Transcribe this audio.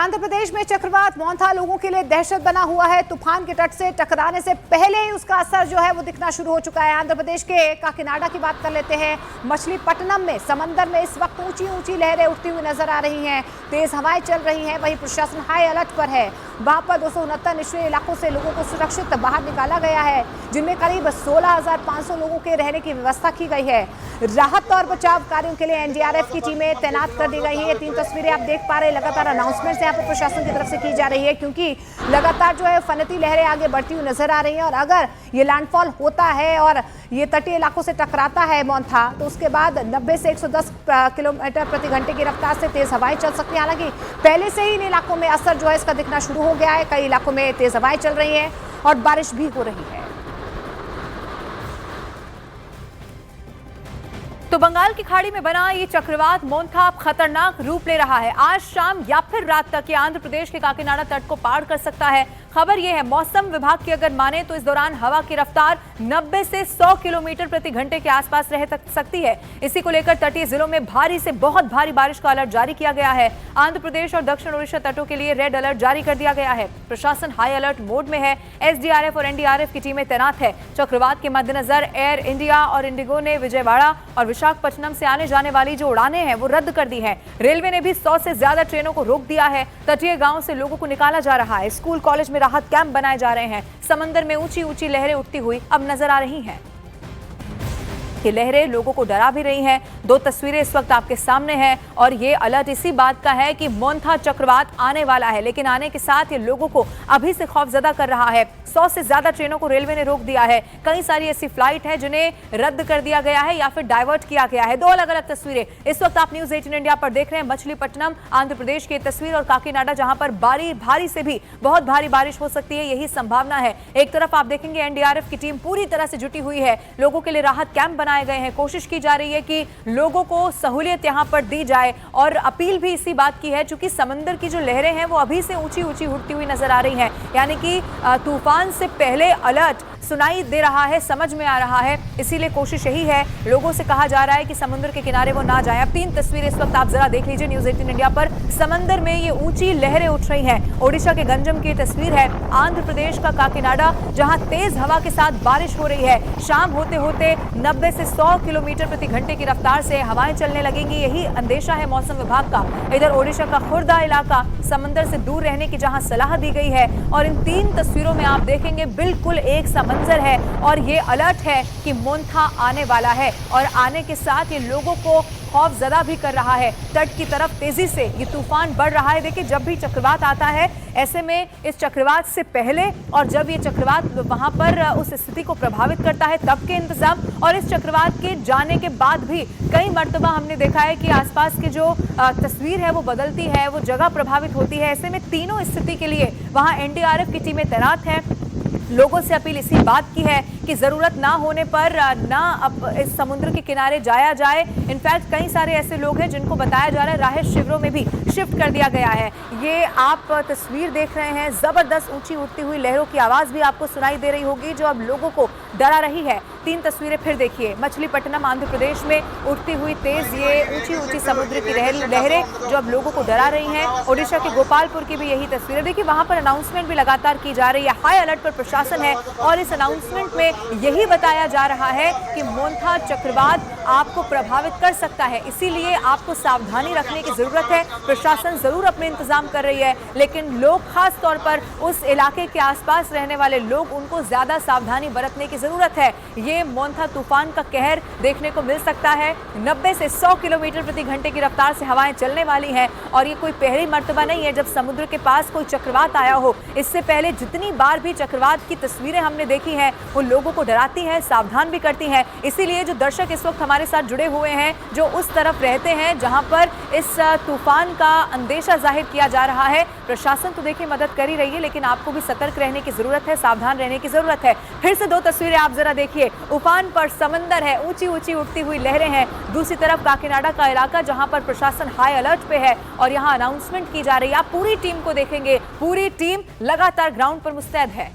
आंध्र प्रदेश में चक्रवात मोंथा लोगों के लिए दहशत बना हुआ है। तूफान के तट से टकराने से पहले ही उसका असर जो है वो दिखना शुरू हो चुका है। आंध्र प्रदेश के काकीनाडा की बात कर लेते हैं। मछलीपट्टनम में समंदर में इस वक्त ऊंची ऊंची लहरें उठती हुई नजर आ रही हैं। तेज हवाएं चल रही हैं। वहीं प्रशासन हाई अलर्ट पर है। वहां पर 269 निचले इलाकों से लोगों को सुरक्षित बाहर निकाला गया है, जिनमें करीब 16,500 लोगों के रहने की व्यवस्था की गई है। राहत और बचाव कार्यों के लिए एनडीआरएफ की टीमें तैनात कर दी गई है। ये 3 तस्वीरें आप देख पा रहे हैं। लगातार अनाउंसमेंट यहाँ पर प्रशासन की तरफ से की जा रही है, क्योंकि लगातार जो है फनती लहरें आगे बढ़ती हुई नजर आ रही हैं। और अगर ये लैंडफॉल होता है और ये तटीय इलाकों से टकराता है मोंथा, तो उसके बाद 90 से 110 किलोमीटर प्रति घंटे की रफ्तार से तेज हवाएं चल सकती हैं। हालांकि पहले से ही इन इलाकों में असर जो है इसका दिखना शुरू हो गया है। कई इलाकों में तेज हवाएं चल रही हैं और बारिश भी हो रही है। तो बंगाल की खाड़ी में बना ये चक्रवात मोंथा खतरनाक रूप ले रहा है। आज शाम या फिर रात तक ये आंध्र प्रदेश के काकीनाडा तट को पार कर सकता है। खबर यह है, मौसम विभाग की अगर माने तो इस दौरान हवा की रफ्तार 90 से 100 किलोमीटर प्रति घंटे के आसपास रह सकती है। इसी को लेकर तटीय जिलों में भारी से बहुत भारी बारिश का अलर्ट जारी किया गया है। आंध्र प्रदेश और दक्षिण ओडिशा तटों के लिए रेड अलर्ट जारी कर दिया गया है। प्रशासन हाई अलर्ट मोड में है। एसडीआरएफ और एनडीआरएफ की टीमें तैनात है। चक्रवात के मद्देनजर एयर इंडिया और इंडिगो ने विजयवाड़ा और विशाखापट्टनम से आने जाने वाली जो उड़ानें हैं वो रद्द कर दी हैं। रेलवे ने भी 100 से ज्यादा ट्रेनों को रोक दिया है। तटीय गांव से लोगों को निकाला जा रहा है। स्कूल कॉलेज में राहत कैंप बनाए जा रहे हैं। समंदर में ऊंची ऊंची लहरें उठती हुई अब नजर आ रही हैं। ये लहरें लोगों को डरा भी रही हैं। 2 तस्वीरें इस वक्त आपके सामने हैं और ये अलर्ट इसी बात का है कि मोंथा चक्रवात आने वाला है, लेकिन आने के साथ ये लोगों को अभी से खौफजदा कर रहा है। 100 से ज्यादा ट्रेनों को रेलवे ने रोक दिया है। कई सारी ऐसी फ्लाइट है जिन्हें रद्द कर दिया गया है या फिर डाइवर्ट किया गया है। 2 अलग अलग तस्वीरें इस वक्त आप न्यूज 18 इंडिया पर देख रहे हैं। मछलीपट्टनम आंध्र प्रदेश की तस्वीर और काकीनाडा, जहां पर भारी से भी बहुत भारी बारिश हो सकती है, यही संभावना है। एक तरफ आप देखेंगे एनडीआरएफ की टीम पूरी तरह से जुटी हुई है। लोगों के लिए राहत कैंप बनाए गए हैं। कोशिश की जा रही है कि लोगों को सहूलियत यहां पर दी जाए और अपील भी इसी बात की है, चूंकि समंदर की जो लहरें हैं वो अभी से ऊंची ऊंची उठती हुई नजर आ रही हैं। यानी कि तूफान से पहले अलर्ट सुनाई दे रहा है, समझ में आ रहा है। इसीलिए कोशिश यही है, लोगों से कहा जा रहा है कि समुद्र के किनारे वो ना जाएं। अब 3 तस्वीरें इस वक्त आप जरा देख लीजिए न्यूज 18 इंडिया पर। समंदर में ये ऊंची लहरें उठ रही हैं। ओडिशा के गंजम की तस्वीर है। आंध्र प्रदेश का काकीनाडा, जहां तेज हवा के साथ बारिश हो रही है। शाम होते होते 90 से 100 किलोमीटर प्रति घंटे की रफ्तार से हवाएं चलने लगेंगी, यही अंदेशा है मौसम विभाग का। इधर ओडिशा का खुर्दा इलाका समंदर से दूर रहने की जहां सलाह दी गई है। और इन 3 तस्वीरों में आप देखेंगे बिल्कुल एक मंजर है और ये अलर्ट है कि मोंथा आने वाला है और आने के साथ ये लोगों को खौफजदा भी कर रहा है। तट की तरफ तेजी से ये तूफान बढ़ रहा है। देखिए, जब भी चक्रवात आता है, ऐसे में इस चक्रवात से पहले और जब ये चक्रवात वहां पर उस स्थिति को प्रभावित करता है तब के इंतजाम, और इस चक्रवात के जाने के बाद भी कई मर्तबा हमने देखा है कि आसपास की जो तस्वीर है वो बदलती है, वो जगह प्रभावित होती है। ऐसे में तीनों स्थिति के लिए वहां एनडीआरएफ की टीमें तैनात हैं। लोगों से अपील इसी बात की है कि जरूरत ना होने पर ना अब इस समुद्र के किनारे जाया जाए। इनफैक्ट कई सारे ऐसे लोग हैं जिनको बताया जा रहा है राहत शिविरों में भी शिफ्ट कर दिया गया है। ये आप तस्वीर देख रहे हैं, जबरदस्त ऊंची उठती हुई लहरों की आवाज भी आपको सुनाई दे रही होगी जो अब लोगों को डरा रही है। 3 तस्वीरें फिर देखिए। मछलीपट्टनम आंध्र प्रदेश में उठती हुई तेज ये ऊंची ऊंची समुद्र की लहरें जो अब लोगों को डरा रही हैं। ओडिशा के गोपालपुर की भी यही तस्वीरें देखिए। वहां पर अनाउंसमेंट भी लगातार की जा रही है। हाई अलर्ट पर प्रशासन है और इस अनाउंसमेंट में यही बताया जा रहा है कि मोंथा चक्रवात आपको प्रभावित कर सकता है, इसीलिए आपको सावधानी रखने की जरूरत है। प्रशासन जरूर अपने इंतजाम कर रही है, लेकिन लोग खास तौर पर उस इलाके के आसपास रहने वाले लोग, उनको ज्यादा सावधानी बरतने की जरूरत है। ये मोंथा तूफान का कहर देखने को मिल सकता है। 90 से 100 किलोमीटर प्रति घंटे की रफ्तार से हवाएं चलने वाली हैं और ये कोई पहली मर्तबा नहीं है जब समुद्र के पास कोई चक्रवात आया हो। इससे पहले जितनी बार भी चक्रवात की तस्वीरें हमने देखी हैं वो लोगों को डराती हैं, सावधान भी करती हैं। इसीलिए जो दर्शक इस वक्त हमारे साथ जुड़े हुए हैं, जो उस तरफ रहते हैं जहां पर इस तूफान का अंदेशा जाहिर किया जा रहा है, प्रशासन तो देखिए मदद कर ही रही है, लेकिन आपको भी सतर्क रहने की जरूरत है, सावधान रहने की जरूरत है। फिर से 2 तस्वीरें आप जरा देखिए। उफान पर समंदर है, ऊंची ऊंची उठती हुई लहरें हैं। दूसरी तरफ काकीनाडा का इलाका जहां पर प्रशासन हाई अलर्ट पे है और यहां अनाउंसमेंट की जा रही है। आप पूरी टीम को देखेंगे, पूरी टीम लगातार ग्राउंड पर मुस्तैद है।